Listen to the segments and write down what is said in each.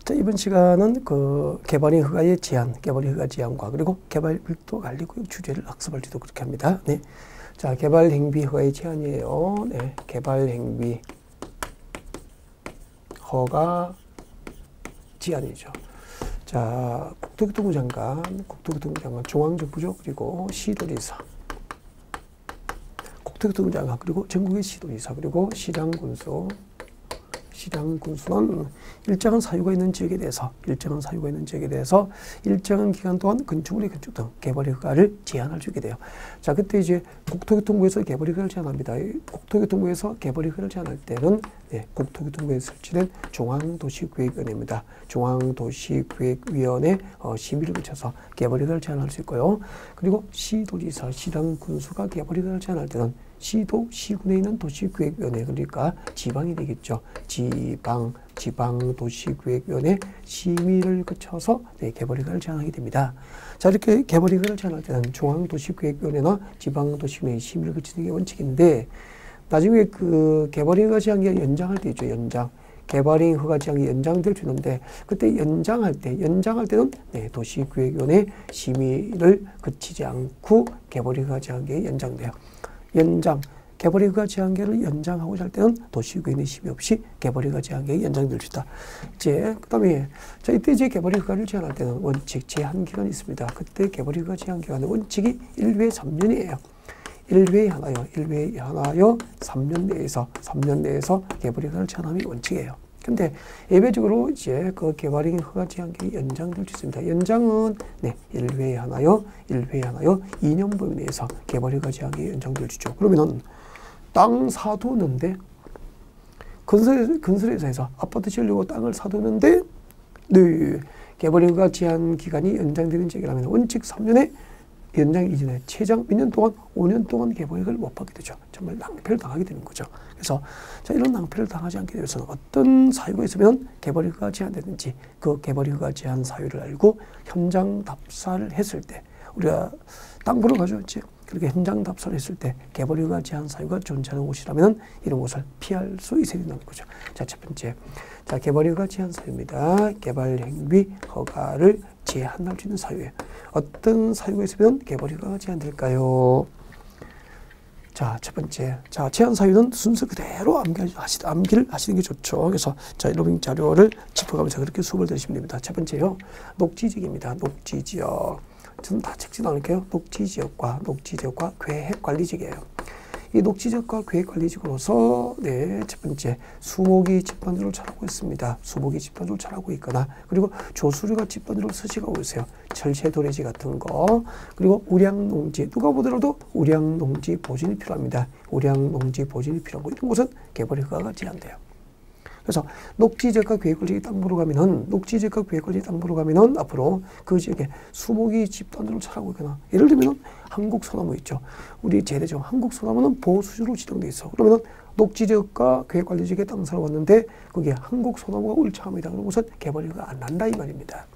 자, 이번 시간은 그 개발행 허가의 제한, 개발행 허가 제한과 그리고 개발 밀도 관리 구역 주제를 학습할지도 그렇게 합니다. 네. 자, 개발 행비 허가의 제한이에요. 네. 개발 행비 허가 제한이죠. 자, 국토교통부 장관, 중앙정부죠. 그리고 시도지사, 국토교통부 장관, 그리고 전국의 시도지사, 그리고 시장군수는 일정한 사유가 있는 지역에 대해서 일정한 기간 동안 건축물의 건축 등 개발 허가를 제한할 수 있게 돼요. 자, 그때 이제 국토교통부에서 개발 허가를 제한합니다. 국토교통부에서 개발 허가를 제한할 때는 국토교통부에 설치된 중앙도시계획위원회입니다. 중앙도시계획위원회 심의를 거쳐서 개발 허가를 제한할 수 있고요. 그리고 시도지사, 시장군수가 개발 허가를 제한할 때는 시도, 시군에 있는 도시계획위원회, 그러니까 지방이 되겠죠. 지방도시계획위원회 심의를 거쳐서 개발 허가를 제한하게 됩니다. 자, 이렇게 개발 허가를 제한할 때는 중앙도시계획위원회나 지방도시계획위원회 심의를 거치는 게 원칙인데, 나중에 그 개발행 허가 제한이 연장할 때 있죠. 개발행 허가 제한이 연장될 수 있는데, 그때 연장할 때는 도시계획위원회 심의를 거치지 않고 개발행 허가 제한이 연장돼요. 개발 허가 제한계를 연장하고자 할 때는 도시계획위원회 심의 없이 개발 허가 제한계가 연장될 수 있다. 이제 그다음에 자, 이때 이제 개발 허가를 제한할 때는 원칙 제한 기간이 있습니다. 그때 개발 허가 제한 기간의 원칙이 1회 3년이에요. 1회에 하나요. 3년 내에서 개발 허가를 제한하면 원칙이에요. 근데 예외적으로 이제 그 개발행 허가 제한기간이 연장될 수 있습니다. 연장은 1회에 하나요. 2년 범위 내에서 개발 허가 제한기간이 연장될 수 있죠. 그러면은 땅 사두는데 건설회사에서 아파트 지으려고 땅을 사두는데 개발 허가 제한 기간이 연장되는 지역이라면 원칙 3년에 연장 이전에 최장 몇 년 동안 5년 동안 개발 허가를 못 받게 되죠. 정말 낭패를 당하게 되는 거죠. 그래서 자, 이런 낭패를 당하지 않게 되어서는 어떤 사유가 있으면 개발 허가가 제한되는지 그 개발 허가 제한 사유를 알고 현장 답사를 했을 때, 우리가 땅 보러 가져왔지. 그렇게 현장 답사를 했을 때 개발 허가 제한 사유가 존재하는 곳이라면 이런 곳을 피할 수 있어야 된다는 거죠. 자, 첫 번째. 자, 개발 허가 제한 사유입니다. 개발 행위 허가를 제한할 수 있는 사유예요. 어떤 사유가 있으면 개발 허가가 제한될까요? 자, 첫 번째. 자, 제한 사유는 순서 그대로 암기를 하시는 게 좋죠. 그래서 자, 여러분 자료를 짚어가면서 그렇게 수업을 들으시면 됩니다. 첫 번째요. 녹지지역입니다. 녹지지역. 저는 다 책지 나눌게요. 녹지지역과 계획관리지역이에요. 이 녹지지역과 계획관리지역으로서 첫 번째 수목이 집단지로 자라고 있습니다. 수목이 집단지로 자라고 있거나, 그리고 조수류가 집단지로 서식하고 있어요. 철새도래지 같은 거, 그리고 우량농지, 누가 보더라도 우량농지 보존이 필요합니다. 우량농지 보존이 필요한 거, 이런 곳은 개발 허가가 제한돼요. 그래서 녹지지역과 계획관리지역 땅 보러 가면은 앞으로 그 지역에 수목이 집단으로 자라고 있거나, 예를 들면 한국소나무 있죠. 우리 제대적 한국소나무는 보호수지로 지정돼 있어. 그러면은 녹지지역과 계획관리지역에 땅 사러 왔는데 거기에 한국소나무가 울창합니다. 그런 곳은 개발 허가가 안 난다 이 말입니다.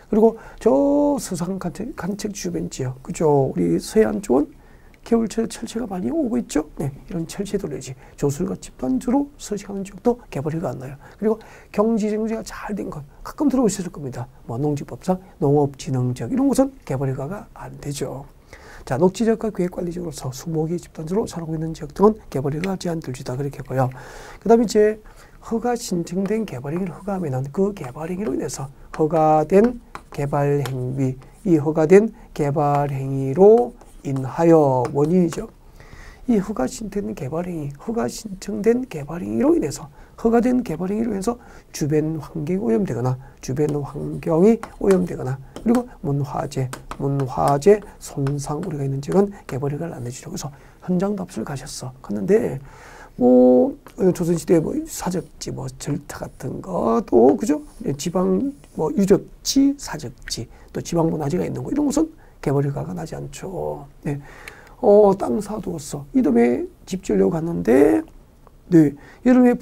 그리고 저 서산 간책 주변 지역, 그죠? 우리 서해안 쪽은 겨울철에 철새가 많이 오고 있죠. 이런 철새도래지, 조수류가 집단지로 서식하는 지역도 개발 허가가 안 나요. 그리고 경지정지가 잘 된 것 가끔 들어오셨을 겁니다. 뭐 농지법상 농업진흥지역 이런 곳은 개발 허가가 안 되죠. 자, 녹지지역과 계획관리지역으로서 수목이 집단지로 자라고 있는 지역 등은 개발 허가가 제한될 수 있다 그렇게 했고요. 그다음에 이제 허가 신청된 개발행위를 허가하면은 그 개발행위로 인해서 허가된 개발행위, 이 허가된 개발행위로 인하여 원인이죠. 이 허가 신청된 개발행위로 인해서 허가된 개발행위로 인해서 주변 환경이 오염되거나 그리고 문화재 손상 우리가 있는 지역은 개발 허가를 안 내주죠. 그래서 현장 답사를 가셨어. 갔는데 조선시대 사적지 절타 같은 것도 그죠? 지방 유적지, 사적지, 또 지방 문화재가 있는 거 이런 곳은 개발 허가가 나지 않죠. 땅 사두었어. 이듬해 집 지으려고 갔는데, 여름에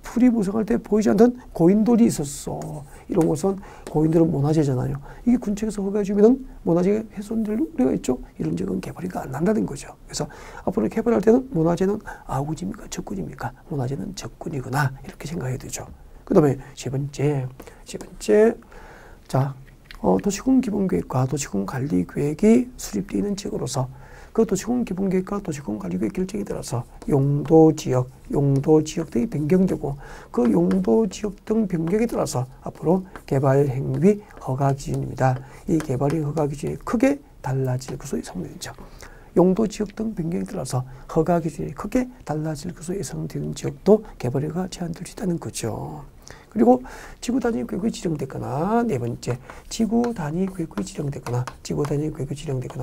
풀이 부성할 때 보이지 않던 고인돌이 있었어. 이런 곳은 고인돌은 문화재잖아요. 이게 군청에서 허가해주면은 문화재가 훼손될 우려가 있죠. 이런 지역은 개발 허가가 안 난다는 거죠. 그래서 앞으로 개발할 때는 문화재는 아구지입니까? 적군입니까? 문화재는 적군이구나. 이렇게 생각해야 되죠. 그 다음에 세 번째, 자, 도시군 기본계획과 도시군 관리계획이 수립되어 있는 지역으로서 그 도시군 기본계획과 도시군 관리계획 결정에 따라서 용도 지역 등이 변경되고 그 용도 지역 등 변경에 따라서 앞으로 개발 행위 허가 기준입니다. 이 개발 행위 허가 기준이 크게 달라질 것으로 예상되죠. 용도 지역 등 변경에 따라서 허가 기준이 크게 달라질 것으로 예상되는 지역도 개발 행위가 제한될 수 있다는 거죠. 그리고 지구 단위 구역이 지정되거나 네 번째 지구 단위 구역이 지정되거나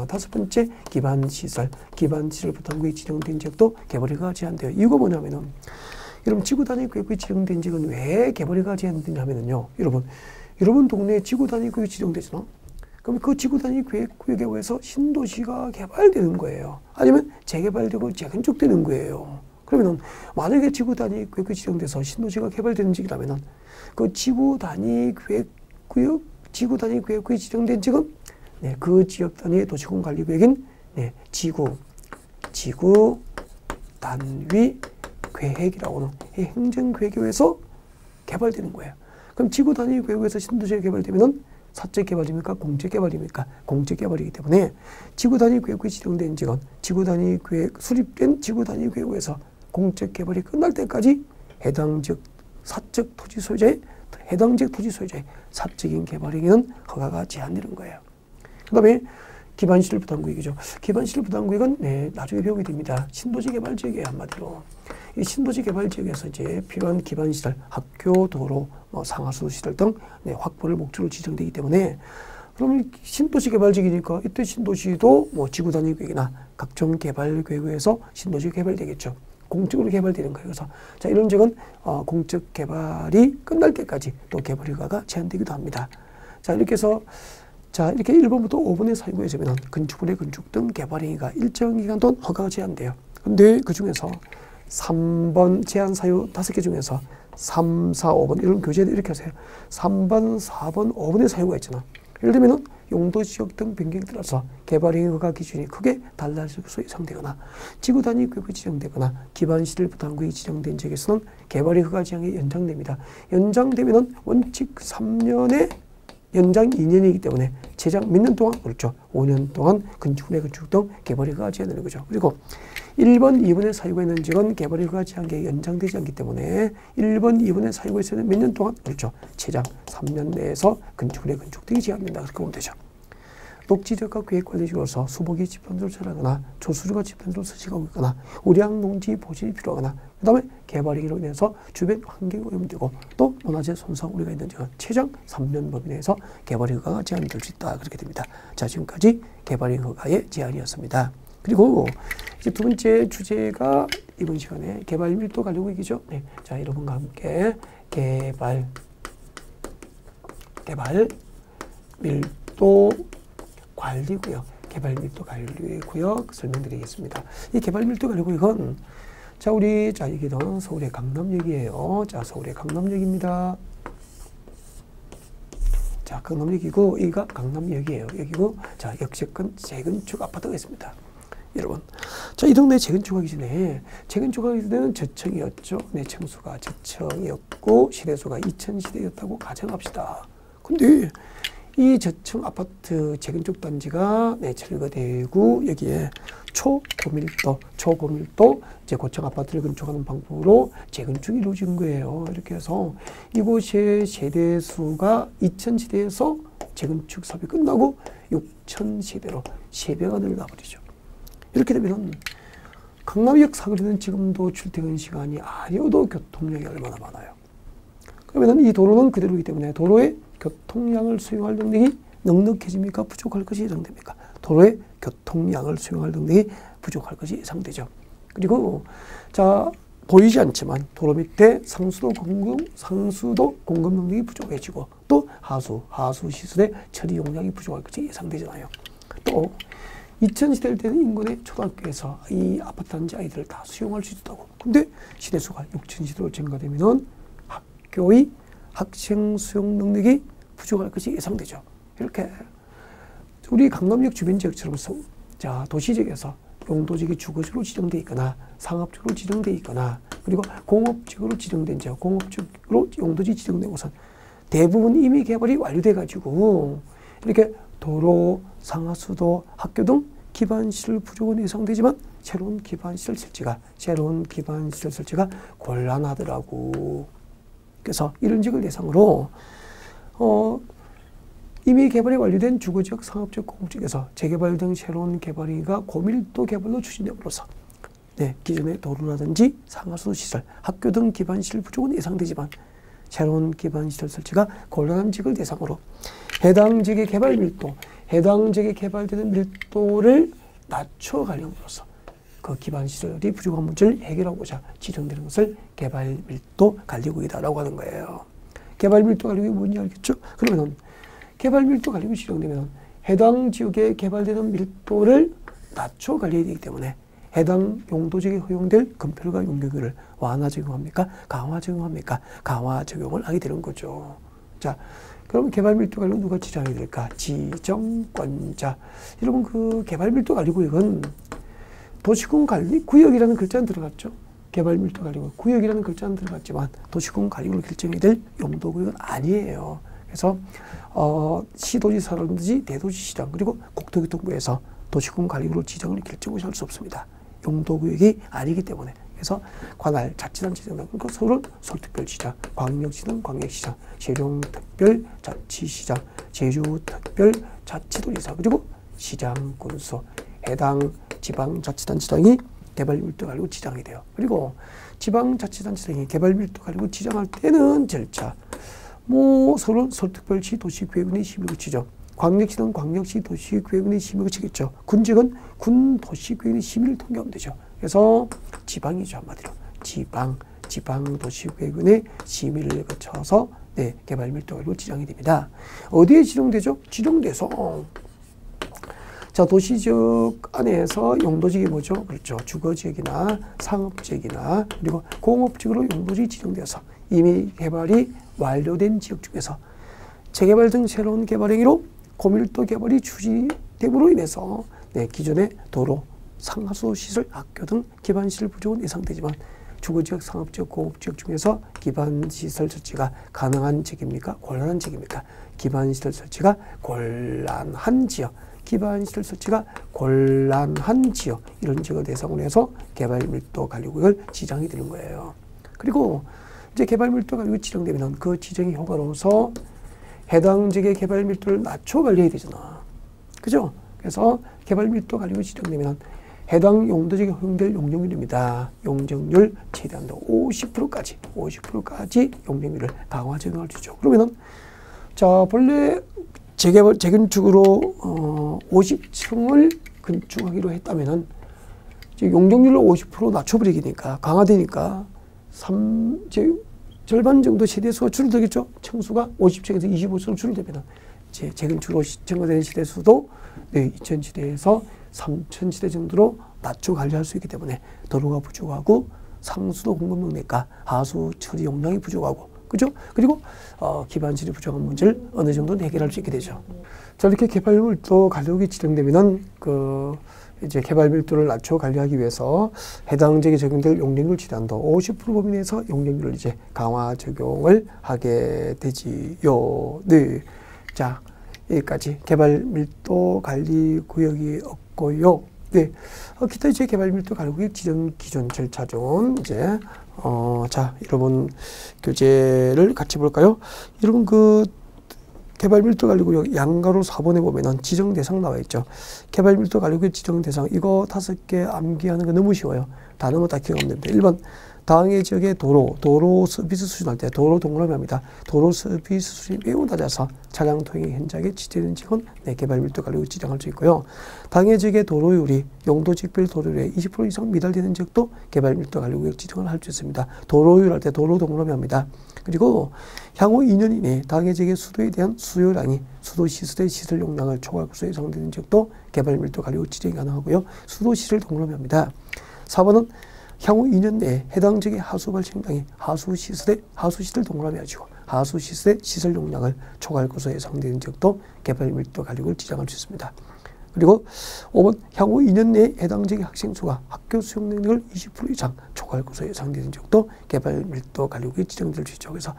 다섯 번째 기반 시설 부담구역이 지정된 지역도 개발허가 제한돼요. 이유가 뭐냐면은 여러분 지구 단위 구역이 지정된 지역은 왜 개발허가 제한되냐면은요. 여러분 동네에 지구 단위 구역이 지정되잖아. 그럼 그 지구 단위 구역에 의해서 신도시가 개발되는 거예요. 아니면 재개발되고 재건축되는 거예요. 그러면은 만약에 지구 단위 구역이 지정돼서 신도시가 개발되는 지역이라면은 그 지구 단위 구역이 지정된 지역은 그 지역 단위의 도시군 관리 구역인 지구 단위 계획이라고 하는 행정 계획에 의해서 개발되는 거예요. 그럼 지구 단위 구역에서 신도시가 개발되면은 사적 개발입니까? 공적 개발입니까? 공적 개발이기 때문에 지구 단위 구역이 지정된 지역은 지구 단위 구역 수립된 지구 단위 구역에서 공적 개발이 끝날 때까지 해당 지역 사적 토지 소유자의 사적인 개발에게는 허가가 제한되는 거예요. 그 다음에 기반시설 부담구역이죠. 기반시설 부담구역은 나중에 배우게 됩니다. 신도시 개발 지역이에요, 한마디로. 이 신도시 개발 지역에서 이제 필요한 기반시설, 학교, 도로, 상하수 시설 등 확보를 목적으로 지정되기 때문에 그럼 신도시 개발 지역이니까 이때 신도시도 지구 단위 구역이나 각종 개발 계획에서 신도시 개발되겠죠. 공적으로 개발되는 거예요. 그래서 자, 이런 지역은 공적 개발이 끝날 때까지 또 개발 허가가 제한되기도 합니다. 자, 이렇게 해서 이렇게 1번부터 5번의 사유구에서는 건축물의 건축 등 개발 행위가 일정 기간 동안 허가가 제한돼요. 근데 그 중에서 3번 제한 사유 5개 중에서 3, 4, 5번 이런 교재를 이렇게 하세요. 3번, 4번, 5번의 사유가 있잖아. 예를 들면은 용도 지역 등 변경에 따라서 개발 행위 허가 기준이 크게 달라질 것으로 예상되거나 지구 단위 구역이 지정되거나 기반시설 부담구역이 지정된 지역에서는 개발 행위 허가 제한이 연장됩니다. 연장되면은 원칙 3년에 연장 2년이기 때문에 최장 몇 년 동안? 그렇죠. 5년 동안 건축물의 건축 등 개발 허가가 제한되는 거죠. 그리고 1번, 2번의 사유가 있는 지역은 개발 허가 제한이 연장되지 않기 때문에 1번, 2번의 사유가 있으면 몇 년 동안? 그렇죠. 최장 3년 내에서 건축물의 건축 등이 제한된다. 그렇게 보면 되죠. 녹지적과 계획관리지로서 수복이 집단으로 처리하거나 조수류가 집단으로 서식하고 있거나 우량 농지 보존이 필요하거나 그 다음에 개발행위로 인해서 주변 환경이 오염되고 또 문화재 손상 우려가 있는 지역은 최장 3년 범위 내에서 개발행위 허가가 제한될 수 있다. 그렇게 됩니다. 자, 지금까지 개발행위 허가의 제한이었습니다. 그리고 이제 두 번째 주제가 이번 시간에 개발 밀도 관리 구역이죠. 자, 여러분과 함께 개발 밀도 관리구역, 개발 밀도 관리구역 설명드리겠습니다. 이 개발 밀도 관리구역은 자, 여기는 서울의 강남역이에요. 자, 서울의 강남역입니다. 자, 강남역이고 여기가 강남역이에요. 여기고 자, 역세권 재건축 아파트가 있습니다. 여러분, 자, 이 동네 재건축하기 전에 저층이었죠. 층수가 저층이었고 시대수가 2000세대였다고 가정합시다. 근데 이 저층 아파트 재건축 단지가 철거되고 여기에 초고밀도 이제 고층 아파트를 건축하는 방법으로 재건축이 이루어진 거예요. 이렇게 해서 이곳의 세대수가 2000세대에서 재건축 사업이 끝나고 6000세대로 3배가 늘어나 버리죠. 이렇게 되면 강남역 사거리는 지금도 출퇴근 시간이 아니어도 교통량이 얼마나 많아요. 그러면 이 도로는 그대로이기 때문에 도로의 교통량을 수용할 능력이 넉넉해집니까? 부족할 것이 예상됩니까? 도로의 교통량을 수용할 능력이 부족할 것이 예상되죠. 그리고 자, 보이지 않지만 도로 밑에 상수도 공급 능력이 부족해지고 또 하수 시설의 처리 용량이 부족할 것이 예상되잖아요. 또 2000세대일 때는 인근의 초등학교에서 이 아파트 단지 아이들을 다 수용할 수 있다고. 근데 시대수가 6000세대로 증가되면 학교의 학생 수용 능력이 부족할 것이 예상되죠. 이렇게 우리 강남역 주변 지역처럼 자, 도시 지역에서 용도지역이 주거지로 지정되어 있거나 상업지로 지정되어 있거나 그리고 공업지구로 지정된 지역, 공업지구로 용도지 지정된 곳은 대부분 이미 개발이 완료돼 가지고 이렇게 도로, 상하수도, 학교 등 기반시설 부족은 예상되지만 새로운 기반시설 설치가 곤란하더라고. 그래서 이런 지역을 대상으로 이미 개발이 완료된 주거지역, 상업지역, 공업지역에서 재개발 등 새로운 개발이가 고밀도 개발로 추진됨으로써 기존의 도로라든지 상하수도 시설, 학교 등 기반시설 부족은 예상되지만 새로운 기반시설 설치가 곤란한 지역을 대상으로 해당 지역의 개발 밀도, 해당 지역에 개발되는 밀도를 낮춰가려므로써 그 기반시설이 부족한 문제를 해결하고자 지정되는 것을 개발 밀도 관리구역이다라고 하는 거예요. 개발 밀도 관리구역이 뭔지 알겠죠? 그러면은 개발 밀도 관리구역이 지정되면 해당 지역에 개발되는 밀도를 낮춰 관리해야 되기 때문에 해당 용도지역에 허용될 건폐율과 용적률을 완화 적용합니까? 강화 적용합니까? 강화 적용을 하게 되는 거죠. 자, 그럼 개발 밀도 관리구역 누가 지정해야 될까? 지정권자. 여러분 그 개발 밀도 관리구역은 도시군 관리 구역이라는 글자는 들어갔죠. 개발 밀도 관리구역 구역이라는 글자는 들어갔지만 도시군 관리구역을 결정해야 될 용도구역은 아니에요. 그래서 시도지사라든지 대도시시장 그리고 국토교통부에서 도시군 관리구역 지정을 결정할 수 없습니다. 용도구역이 아니기 때문에. 그래서 관할 자치단체 지정, 그러니까 서울은 서울특별시장, 광역시는 광역시장, 세종특별자치시장, 제주특별자치도지사 그리고 시장군수 해당 지방자치단체장이 개발밀도 관리구역 지정이 돼요. 그리고 지방자치단체장이 개발밀도 관리구역 지정할 때는 절차. 서울은 서울특별시 도시계획원의 심의구 지정, 광역시는 광역시 도시계획원의 심의구 지겠죠. 군직은 군도시계획원의 심의를 통과하면 되죠. 그래서 지방이죠, 한마디로. 지방도시계획원의 심의를 거쳐서 개발밀도 관리구역 지정이 됩니다. 어디에 지정되죠? 지정돼서 자, 도시지역 안에서 용도지역이 뭐죠? 그렇죠. 주거지역이나 상업지역이나 그리고 공업지역으로 용도지역이 지정되어서 이미 개발이 완료된 지역 중에서 재개발 등 새로운 개발 행위로 고밀도 개발이 추진됨으로 인해서 기존의 도로, 상하수 시설, 학교 등 기반시설 부족은 예상되지만 주거지역, 상업지역, 공업지역 중에서 기반시설 설치가 가능한 지역입니까? 곤란한 지역입니까? 기반시설 설치가 곤란한 지역. 기반시설 설치가 곤란한 지역, 이런 지역을 대상으로 해서 개발밀도 관리구역을 지정이 되는 거예요. 그리고 이제 개발밀도 관리구역이 지정되면 그 지정의 효과로서 해당 지역의 개발밀도를 낮춰 관리해야 되잖아. 그죠? 그래서 개발밀도 관리구역이 지정되면 해당 용도지역에 허용될 용적률입니다. 용적률 최대한도 50%까지 용적률을 강화 적용할 수 있죠. 그러면은 자, 본래 재건축으로 50층을 건축하기로 했다면은 용적률을 50% 낮춰버리니까 강화되니까 절반 정도 세대수가 줄어들겠죠. 층수가 50층에서 25층으로 줄어들면 재건축으로 증가되는 세대수도 2000세대에서 3000세대 정도로 낮춰 관리할 수 있기 때문에 도로가 부족하고 상수도 공급 능력과 하수 처리 용량이 부족하고 그죠? 그리고 기반시설이 부족한 문제를 어느 정도는 해결할 수 있게 되죠. 자, 이렇게 개발밀도 관리구역이 지정되면은 이제 개발밀도를 낮춰 관리하기 위해서 해당 지역에 적용될 용적률 최대한도 50% 범위 내에서 용적률을 이제 강화 적용을 하게 되지요. 네. 자, 여기까지 개발밀도 관리구역이 없고요. 네. 기타 이제 개발밀도 관리구역 지정 기준 절차 중 이제 자, 여러분 교재를 같이 볼까요? 여러분 개발밀도 관리구역 양가로 4번에 보면은 지정 대상 나와 있죠. 개발밀도 관리구역 지정 대상 이거 5개 암기하는 거 너무 쉬워요. 다른 거 다 기억하면 됩니다. 1번 당해 지역의 도로 서비스 수준할 때 도로 동그라미 합니다. 도로 서비스 수준이 매우 낮아서 차량 통행 현장에 지정된 지역은 개발밀도 관리구역 지정할 수 있고요. 당해 지역의 도로율이 용도지역별 도로율의 20% 이상 미달되는 지역도 개발밀도 관리구역 지정을 할 수 있습니다. 도로율 할 때 도로 동그라미 합니다. 그리고 향후 2년 이내에 당해 지역의 수도에 대한 수요량이 수도시설의 시설 용량을 초과할 것으로 예상되는 지역도 개발밀도 관리구역 지정이 가능하고요. 수도시설 동그라미 합니다. 4번은 향후 2년 내에 해당 지역의 하수 발생량이 하수시설 동그라미 하시고 하수시설의 시설 용량을 초과할 것으로 예상되는 지역도 개발밀도 관리구역을 지정할 수 있습니다. 그리고 5번 향후 2년 내에 해당 지역의 학생 수가 학교 수용 능력을 20% 이상 초과할 것으로 예상되는 지역도 개발 밀도 관리구역에 지정될 수 있죠. 그래서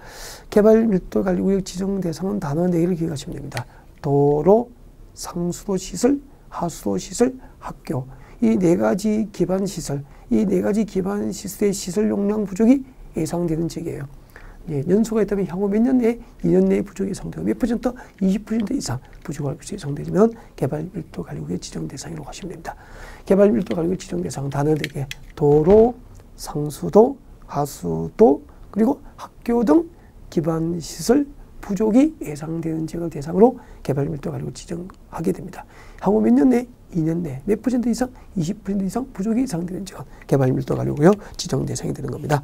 개발 밀도 관리구역 지정 대상은 단어 4개를 기억하시면 됩니다. 도로, 상수도 시설, 하수도 시설, 학교. 이 4가지 기반 시설, 이 4가지 기반 시설의 시설 용량 부족이 예상되는 지역이에요. 예, 연소가 있다면 향후 몇 년 내에 2년 내에 부족이 예상되고 몇 %? 20% 이상 부족할 것이 예상되면 개발 밀도 관리구역 지정 대상이라고 하시면 됩니다. 개발 밀도 관리구역 지정 대상은 단어 4개, 도로, 상수도, 하수도, 그리고 학교 등 기반 시설 부족이 예상되는 지역을 대상으로 개발 밀도 관리구역 지정하게 됩니다. 향후 몇 년 내에 2년 내에 몇 % 이상, 20% 이상 부족이 예상되는 지역은 개발 밀도 관리구역 지정 대상이 되는 겁니다.